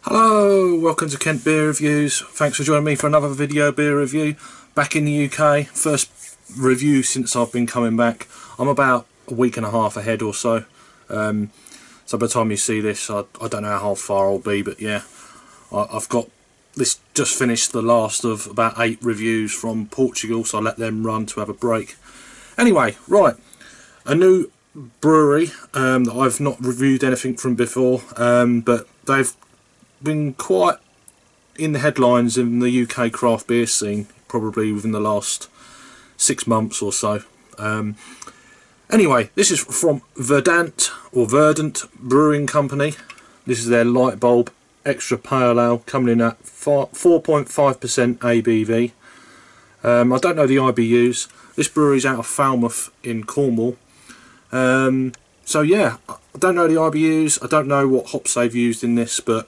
Hello, welcome to Kent Beer Reviews. Thanks for joining me for another video beer review. Back in the UK, first review since I've been coming back. I'm about a week and a half ahead or so. So by the time you see this, I don't know how far I'll be, but yeah, I've got this just finished the last of about 8 reviews from Portugal, so I let them run to have a break. Anyway, right, a new brewery that I've not reviewed anything from before, but they've been quite in the headlines in the UK craft beer scene probably within the last 6 months or so. Anyway, this is from Verdant Brewing Company. This is their LightBulb Extra Pale Ale, coming in at 4.5% ABV. I don't know the IBUs. This brewery's out of Falmouth in Cornwall. So yeah, I don't know the IBUs. I don't know what hops they've used in this, but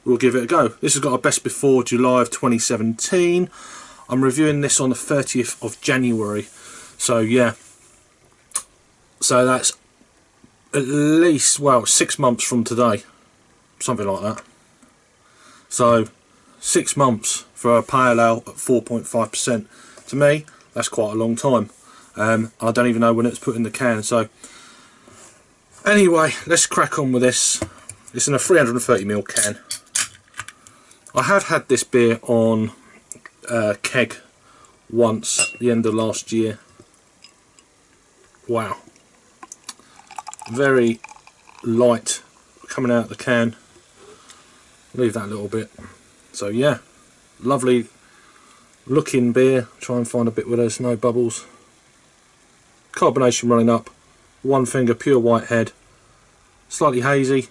we'll give it a go. This has got a best before July of 2017. I'm reviewing this on the 30th of January. So yeah, so that's at least, well, 6 months from today, something like that. So 6 months for a pale ale at 4.5%. To me, that's quite a long time. I don't even know when it's put in the can. So anyway, let's crack on with this. It's in a 330ml can. I have had this beer on keg once at the end of last year. Wow, very light coming out of the can. Leave that a little bit. So yeah, lovely looking beer. Try and find a bit where there's no bubbles. Carbonation running up, 1 finger pure white head, slightly hazy,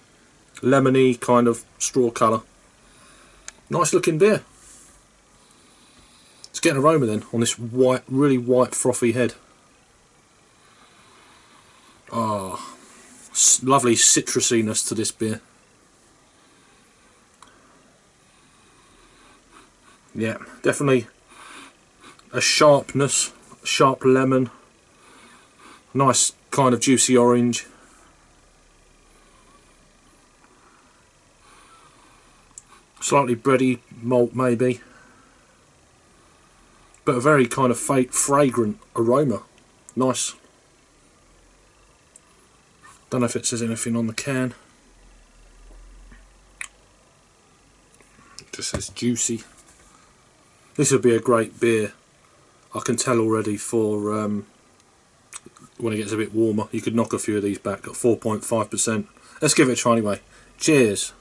lemony kind of straw colour. Nice looking beer. Let's get an aroma then on this white, really white frothy head. Ah, lovely citrusiness to this beer. Yeah, definitely a sharpness, sharp lemon, nice kind of juicy orange. Slightly bready malt maybe, but a very kind of fragrant aroma. Nice. Don't know if it says anything on the can. It just says juicy. This would be a great beer, I can tell already, for when it gets a bit warmer. You could knock a few of these back at 4.5%. Let's give it a try anyway. Cheers.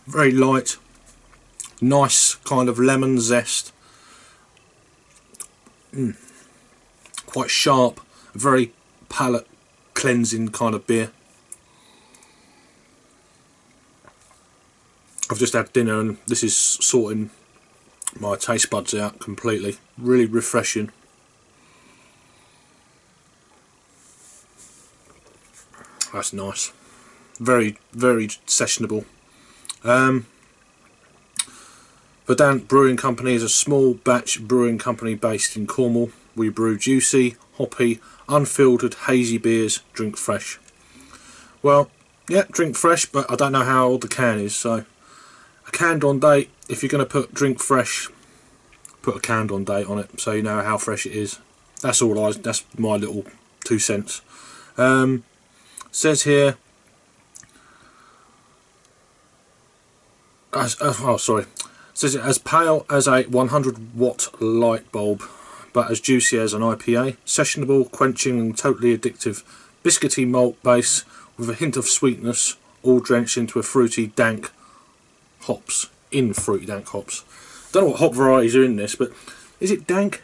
Very light, nice kind of lemon zest. Quite sharp, very palate cleansing kind of beer. I've just had dinner and this is sorting my taste buds out completely. Really refreshing. That's nice. Very, very sessionable. Verdant Brewing Company is a small batch brewing company based in Cornwall. We brew juicy, hoppy, unfiltered, hazy beers, drink fresh. Well, yeah, drink fresh, but I don't know how old the can is, so a canned on date. If you're going to put drink fresh, put a canned on date on it so you know how fresh it is. That's all. That's my little 2 cents. Says here, says it as pale as a 100-watt light bulb, but as juicy as an IPA. Sessionable, quenching and totally addictive. Biscuity malt base with a hint of sweetness, all drenched into a fruity dank hops. Fruity dank hops. Don't know what hop varieties are in this, but is it dank?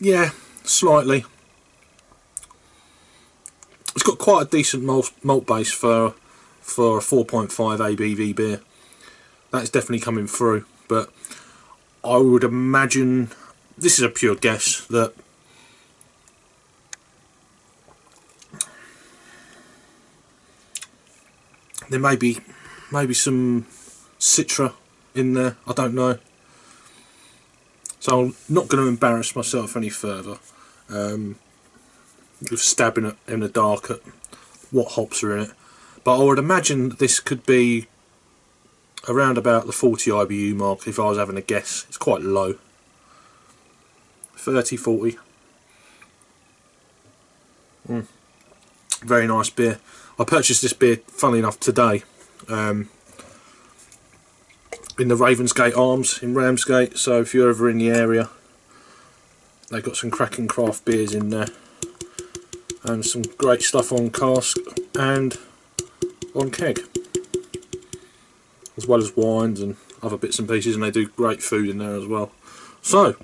Yeah, slightly. It's got quite a decent malt base for a 4.5 ABV beer. That's definitely coming through, but I would imagine, this is a pure guess, that there may be some citra in there. I don't know. So I'm not going to embarrass myself any further with stabbing it in the dark at what hops are in it. But I would imagine this could be around about the 40 IBU mark if I was having a guess. It's quite low. 30, 40. Very nice beer. I purchased this beer, funnily enough, today in the Ravensgate Arms in Ramsgate. So if you're ever in the area, they've got some cracking craft beers in there, and some great stuff on cask and on keg, as well as wines and other bits and pieces, and they do great food in there as well. So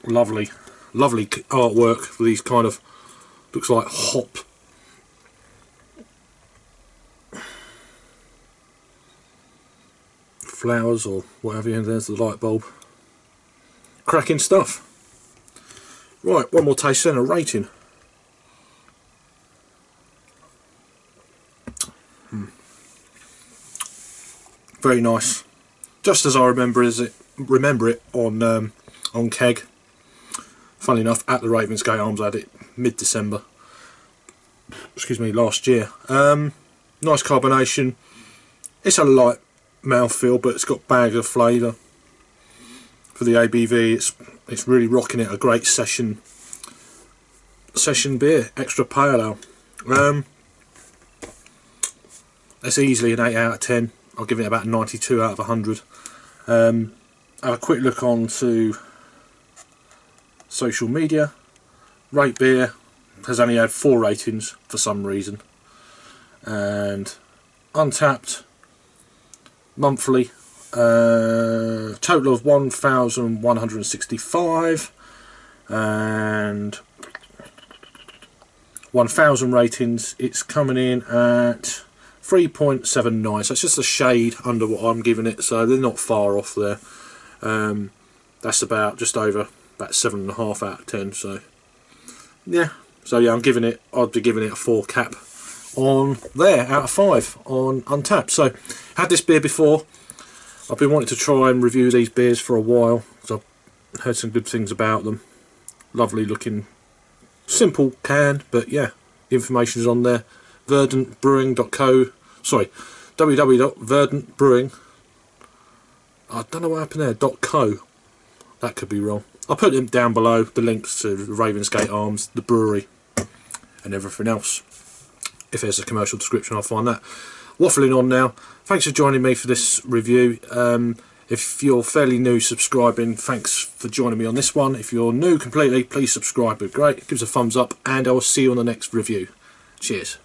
lovely artwork for these kind of, looks like hop flowers or whatever, and there's the light bulb. Cracking stuff. Right, one more taste and a rating. Very nice, just as I remember it on keg. Funnily enough, at the Ravensgate Arms, I had it mid-December. Excuse me, last year. Nice carbonation. It's a light mouthfeel, but it's got bag of flavour. For the ABV, it's really rocking it. A great session beer, extra pale ale. That's easily an 8 out of 10. I'll give it about 92 out of 100. Have a quick look on to social media. Rate Beer has only had 4 ratings for some reason, and Untapped monthly total of 1,165, and 1,000 ratings. It's coming in at 3.79, so it's just a shade under what I'm giving it, so they're not far off there. That's about just over about 7.5 out of 10. So yeah, I'm giving it, I'd be giving it a 4 cap on there out of 5 on Untapped. So had this beer before. I've been wanting to try and review these beers for a while, so I've heard some good things about them. Lovely looking, simple can, but yeah, the information is on there. Verdant BrewingCo, sorry, www.verdantbrewing, I don't know what happened there, .co, that could be wrong. I'll put them down below, the links to the Ravensgate Arms, the brewery and everything else. If there's a commercial description, I'll find that. Waffling on now. Thanks for joining me for this review. If you're fairly new subscribing, thanks for joining me on this one. If you're new completely, please subscribe, it'd be great. Give us a thumbs up, and I will see you on the next review. Cheers.